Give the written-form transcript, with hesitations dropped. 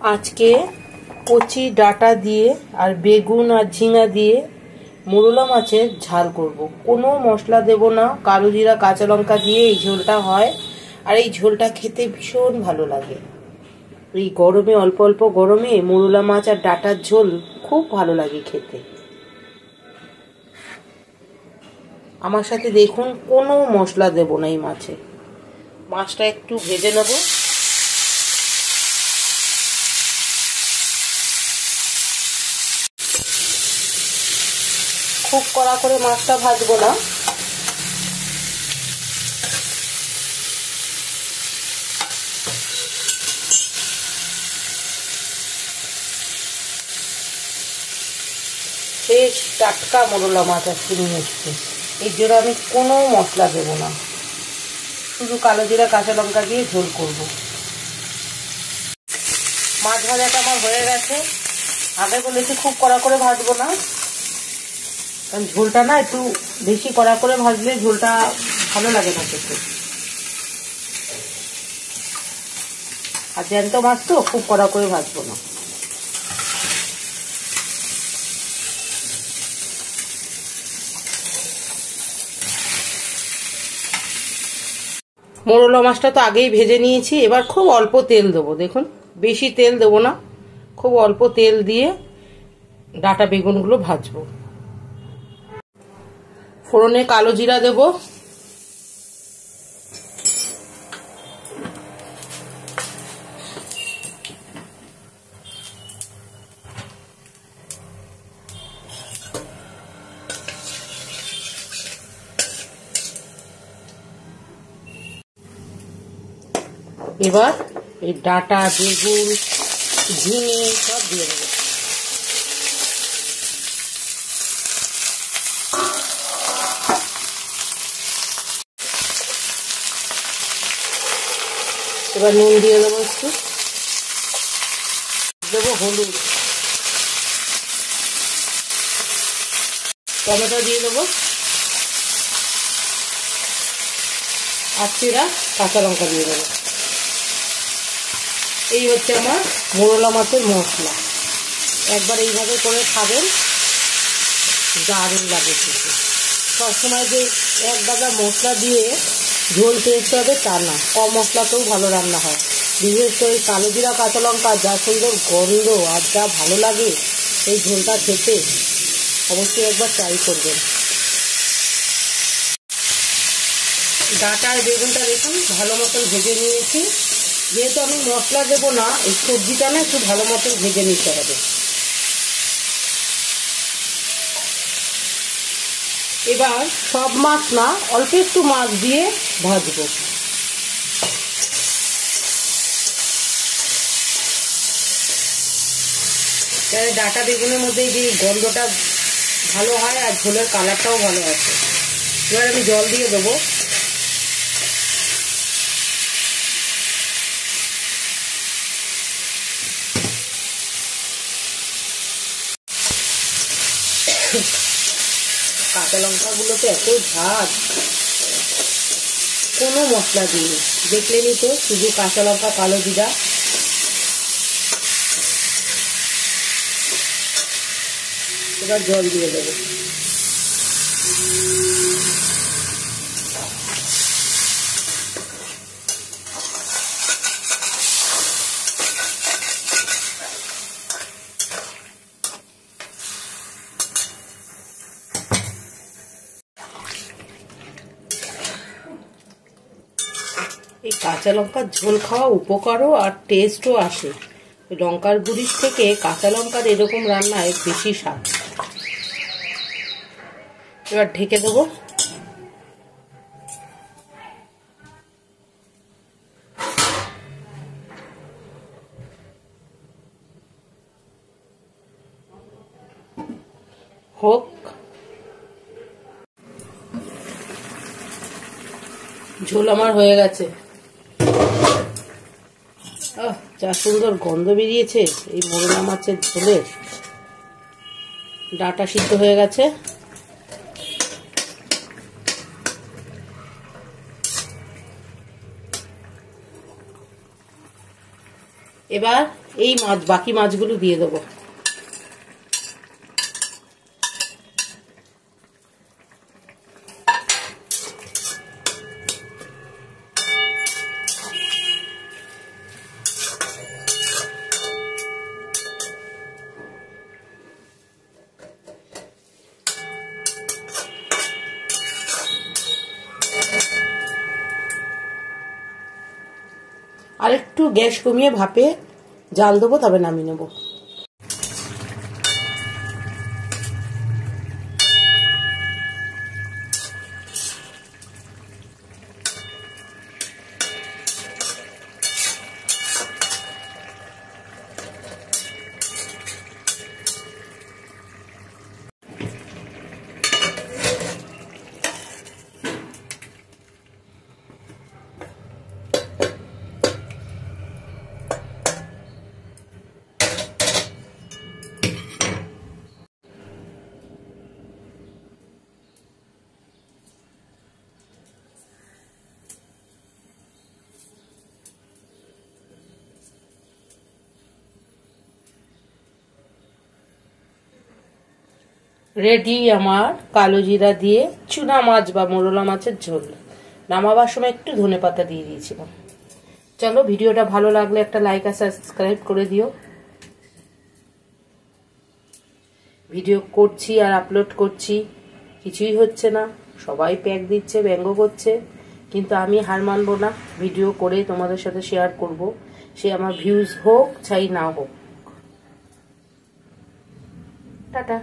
আজকে কচি ডাঁটা দিয়ে আর বেগুন আর ঝিঙা দিয়ে মোরলা মাছের ঝাল করব। কোনো মশলা দেব না, কালো জিরা কাঁচা লঙ্কা দিয়ে এই ঝোলটা হয়। আর এই ঝোলটা খেতে ভীষণ ভালো লাগে। এই গরমে, অল্প অল্প গরমে মোরলা মাছ আর ডাঁটার ঝোল খুব ভালো লাগে খেতে। আমার সাথে দেখুন, কোনো মশলা দেব না এই মাছে। মাছটা একটু ভেজে নেব। খুব কড়া করে মাছটা ভাজবো না। বেশ টাটকা মোরলা মাছ আজকে নিয়ে এসছে, এর জন্য আমি কোনো মশলা দেব না, শুধু কালো জিরা কাঁচা লঙ্কা দিয়ে ঝোল করব। মাছ ভাজাটা আমার হয়ে গেছে। আগে বলেছি খুব কড়া করে ভাজবো না, কারণ ঝোলটা না একটু বেশি কড়া করে ভাজলে ঝোলটা ভালো লাগে না খেতে। আর জ্যান্ত মাছ তো খুব কড়া করে ভাজবো না। মোরলা মাছটা তো আগেই ভেজে নিয়েছি। এবার খুব অল্প তেল দেবো, দেখুন বেশি তেল দেবো না, খুব অল্প তেল দিয়ে ডাঁটা বেগুনগুলো ভাজবো। ফোড়নে কালো জিরা দেব, এবার এই ডাঁটা বেগুন ঝিঙে সব দিয়ে দেবো। এবার নুন দিয়ে দেবো, একটু দেবো হলুদ, টমেটো দিয়ে দেবো, আর চিরা কাঁচা লঙ্কা দিয়ে দেবো। এই হচ্ছে আমার মোরলা মাছের মশলা। একবার এইভাবে করে খাবেন, দারুণ লাগে খেতে। সবসময় যে এক গাদা মশলা দিয়ে ঝোল টেস্ট হবে তা না, কম মশলাতেও ভালো রান্না হয়। বিশেষ করে কালো জিরা কাঁচা লঙ্কা যা সুন্দর গন্ধ আর যা ভালো লাগে এই ঝোলটা খেতে, অবশ্যই একবার ট্রাই করবেন। ডাঁটা আর বেগুনটা দেখুন ভালো মতন ভেজে নিয়েছি। যেহেতু আমি মশলা দেবো না, এই সবজিটা না একটু ভালো মতন ভেজে নিতে হবে। এবার সব মাছ না, অল্প একটু মাছ দিয়ে ভাজবো। ডাঁটা বেগুনের মধ্যে যে গন্ধটা ভালো হয় আর ঝোলের কালারটাও ভালো আছে। এবার আমি জল দিয়ে দেবো। কাঁচা লঙ্কাগুলোতে এত ঝাঁজ, কোনো মশলা দিয়ে দেখলেনি তো, শুধু কাঁচা লঙ্কা কালো জিরা। এবার জল দিয়ে দেবো। এই কাঁচা লঙ্কার ঝোল খাওয়া উপকারও আর টেস্টও আসে। লঙ্কার গুঁড়ির থেকে কাঁচা লঙ্কার এরকম রান্নায় বেশি স্বাদ। এবার ঢেকে দেবো। হোক, ঝোল আমার হয়ে গেছে। যা সুন্দর গন্ধ বেরিয়েছে এই মোরলা মাছের ঝোলের। ডাঁটা সিদ্ধ হয়ে গেছে। এবার এই মাছ, বাকি মাছগুলো দিয়ে দেবো। আর একটু গ্যাস কমিয়ে ভাপে জাল দেবো, তবে নামিয়ে নেবো। রেডি আমার কালো জিরা দিয়ে চুনা মাছ বা মোরলা মাছের ঝোল। নামাবার সময় একটু ধনেপাতা দিয়ে দিয়েছিলাম। চলো, ভিডিওটা ভালো লাগলে একটা লাইক আর সাবস্ক্রাইব করে দিও। ভিডিও করছি আর আপলোড করছি, কিছুই হচ্ছে না, সবাই প্যাক দিচ্ছে, ব্যঙ্গ করছে, কিন্তু আমি হার মানবো না, ভিডিও করে তোমাদের সাথে শেয়ার করব। সে আমার ভিউজ হোক চাই না হোক। টাটা।